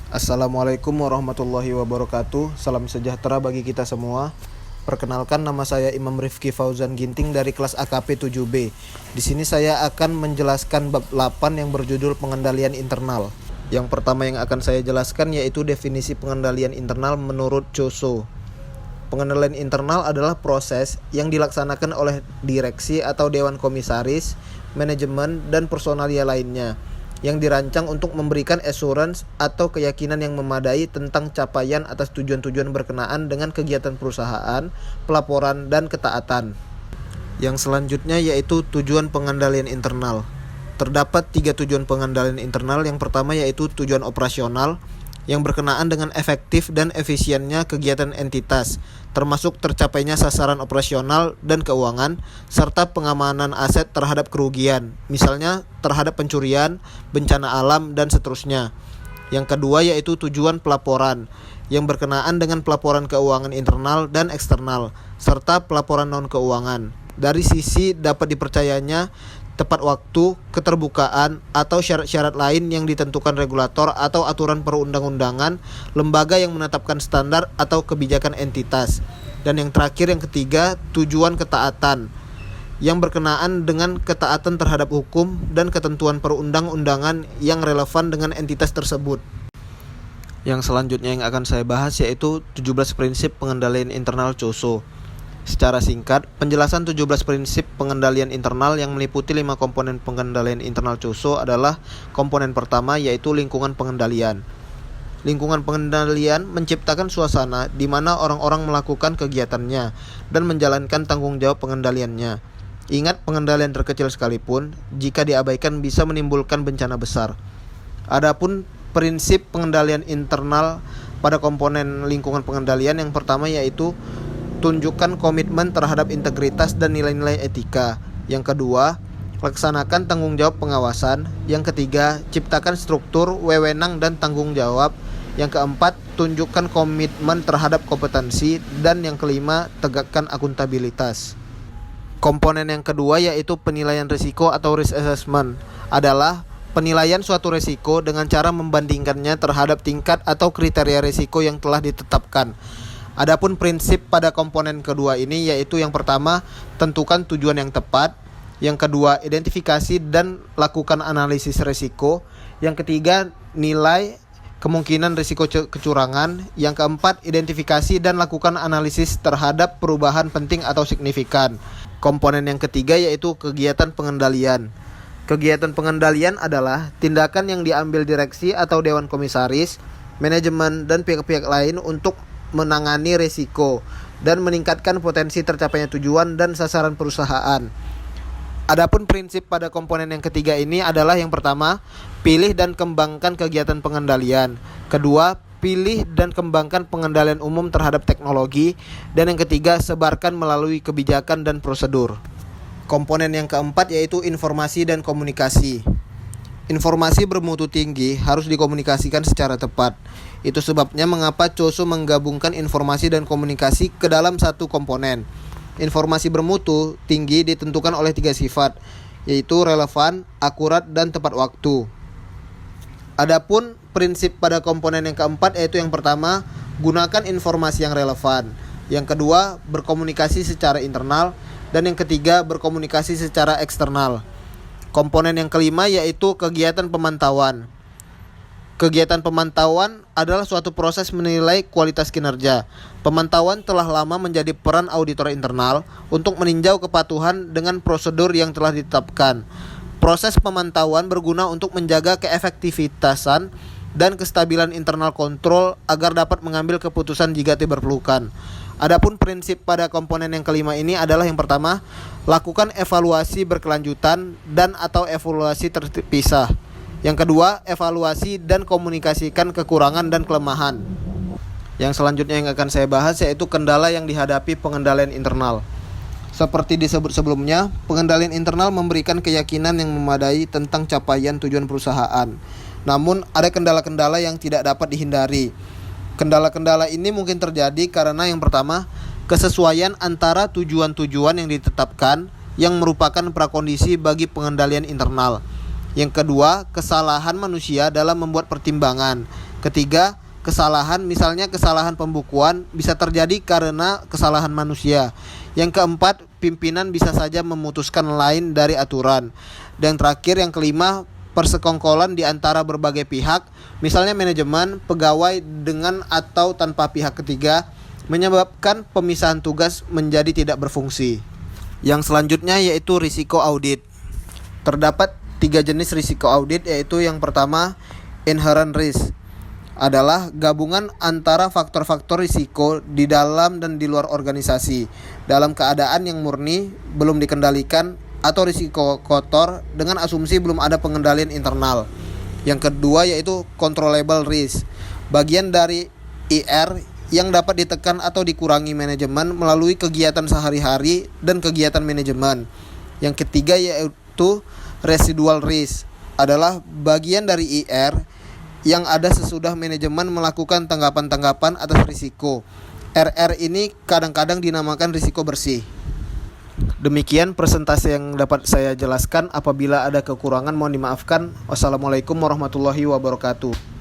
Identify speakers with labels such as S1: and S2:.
S1: Assalamualaikum warahmatullahi wabarakatuh. Salam sejahtera bagi kita semua. Perkenalkan, nama saya Imam Rifki Fauzan Ginting dari kelas AKP 7B. Di sini saya akan menjelaskan bab 8 yang berjudul pengendalian internal. Yang pertama yang akan saya jelaskan yaitu definisi pengendalian internal menurut Choso. Pengendalian internal adalah proses yang dilaksanakan oleh direksi atau dewan komisaris, manajemen, dan personalia lainnya yang dirancang untuk memberikan assurance atau keyakinan yang memadai tentang capaian atas tujuan-tujuan berkenaan dengan kegiatan perusahaan, pelaporan, dan ketaatan. Yang selanjutnya yaitu tujuan pengendalian internal. Terdapat 3 tujuan pengendalian internal. Yang pertama yaitu tujuan operasional yang berkenaan dengan efektif dan efisiennya kegiatan entitas, termasuk tercapainya sasaran operasional dan keuangan, serta pengamanan aset terhadap kerugian, misalnya terhadap pencurian, bencana alam, dan seterusnya. Yang kedua yaitu tujuan pelaporan, yang berkenaan dengan pelaporan keuangan internal dan eksternal, serta pelaporan non-keuangan. Dari sisi dapat dipercayanya tepat waktu, keterbukaan, atau syarat-syarat lain yang ditentukan regulator atau aturan perundang-undangan, lembaga yang menetapkan standar atau kebijakan entitas. Dan yang terakhir, yang ketiga, tujuan ketaatan, yang berkenaan dengan ketaatan terhadap hukum dan ketentuan perundang-undangan yang relevan dengan entitas tersebut. Yang selanjutnya yang akan saya bahas yaitu 17 prinsip pengendalian internal Choso. Secara singkat, penjelasan 17 prinsip pengendalian internal yang meliputi 5 komponen pengendalian internal Choso adalah: komponen pertama yaitu lingkungan pengendalian. Lingkungan pengendalian menciptakan suasana di mana orang-orang melakukan kegiatannya dan menjalankan tanggung jawab pengendaliannya. Ingat, pengendalian terkecil sekalipun jika diabaikan bisa menimbulkan bencana besar. Adapun prinsip pengendalian internal pada komponen lingkungan pengendalian, yang pertama yaitu tunjukkan komitmen terhadap integritas dan nilai-nilai etika. Yang kedua, laksanakan tanggung jawab pengawasan. Yang ketiga, ciptakan struktur, wewenang, dan tanggung jawab. Yang keempat, tunjukkan komitmen terhadap kompetensi. Dan yang kelima, tegakkan akuntabilitas. Komponen yang kedua yaitu penilaian risiko atau risk assessment adalah penilaian suatu risiko dengan cara membandingkannya terhadap tingkat atau kriteria risiko yang telah ditetapkan. Adapun prinsip pada komponen kedua ini yaitu: yang pertama, tentukan tujuan yang tepat. Yang kedua, identifikasi dan lakukan analisis risiko. Yang ketiga, nilai kemungkinan risiko kecurangan. Yang keempat, identifikasi dan lakukan analisis terhadap perubahan penting atau signifikan. Komponen yang ketiga yaitu kegiatan pengendalian. Kegiatan pengendalian adalah tindakan yang diambil direksi atau dewan komisaris, manajemen, dan pihak-pihak lain untuk menangani risiko dan meningkatkan potensi tercapainya tujuan dan sasaran perusahaan. Adapun prinsip pada komponen yang ketiga ini adalah: yang pertama, pilih dan kembangkan kegiatan pengendalian. Kedua, pilih dan kembangkan pengendalian umum terhadap teknologi. Dan yang ketiga, sebarkan melalui kebijakan dan prosedur. Komponen yang keempat yaitu informasi dan komunikasi. Informasi bermutu tinggi harus dikomunikasikan secara tepat. Itu sebabnya mengapa Choso menggabungkan informasi dan komunikasi ke dalam satu komponen. Informasi bermutu tinggi ditentukan oleh 3 sifat, yaitu relevan, akurat, dan tepat waktu. Adapun prinsip pada komponen yang keempat yaitu: yang pertama, gunakan informasi yang relevan. Yang kedua, berkomunikasi secara internal. Dan yang ketiga, berkomunikasi secara eksternal. Komponen yang kelima yaitu kegiatan pemantauan. Kegiatan pemantauan adalah suatu proses menilai kualitas kinerja. Pemantauan telah lama menjadi peran auditor internal untuk meninjau kepatuhan dengan prosedur yang telah ditetapkan. Proses pemantauan berguna untuk menjaga keefektivitasan dan kestabilan internal kontrol agar dapat mengambil keputusan jika diperlukan. Adapun prinsip pada komponen yang kelima ini adalah: yang pertama, lakukan evaluasi berkelanjutan dan atau evaluasi terpisah. Yang kedua, evaluasi dan komunikasikan kekurangan dan kelemahan. Yang selanjutnya yang akan saya bahas yaitu kendala yang dihadapi pengendalian internal. Seperti disebut sebelumnya, pengendalian internal memberikan keyakinan yang memadai tentang capaian tujuan perusahaan. Namun, ada kendala-kendala yang tidak dapat dihindari. Kendala-kendala ini mungkin terjadi karena: yang pertama, kesesuaian antara tujuan-tujuan yang ditetapkan yang merupakan prakondisi bagi pengendalian internal. Yang kedua, kesalahan manusia dalam membuat pertimbangan. Ketiga, kesalahan, misalnya kesalahan pembukuan, bisa terjadi karena kesalahan manusia. Yang keempat, pimpinan bisa saja memutuskan lain dari aturan. Dan terakhir, yang kelima, persekongkolan di antara berbagai pihak, misalnya manajemen, pegawai dengan atau tanpa pihak ketiga, menyebabkan pemisahan tugas menjadi tidak berfungsi. Yang selanjutnya yaitu risiko audit. Terdapat 3 jenis risiko audit, yaitu yang pertama, inherent risk, adalah gabungan antara faktor-faktor risiko di dalam dan di luar organisasi dalam keadaan yang murni, belum dikendalikan, atau risiko kotor dengan asumsi belum ada pengendalian internal. Yang kedua yaitu controllable risk, bagian dari IR yang dapat ditekan atau dikurangi manajemen melalui kegiatan sehari-hari dan kegiatan manajemen. Yang ketiga yaitu residual risk, adalah bagian dari IR yang ada sesudah manajemen melakukan tanggapan-tanggapan atas risiko. RR ini kadang-kadang dinamakan risiko bersih. Demikian presentasi yang dapat saya jelaskan. Apabila ada kekurangan mohon dimaafkan. Wassalamualaikum warahmatullahi wabarakatuh.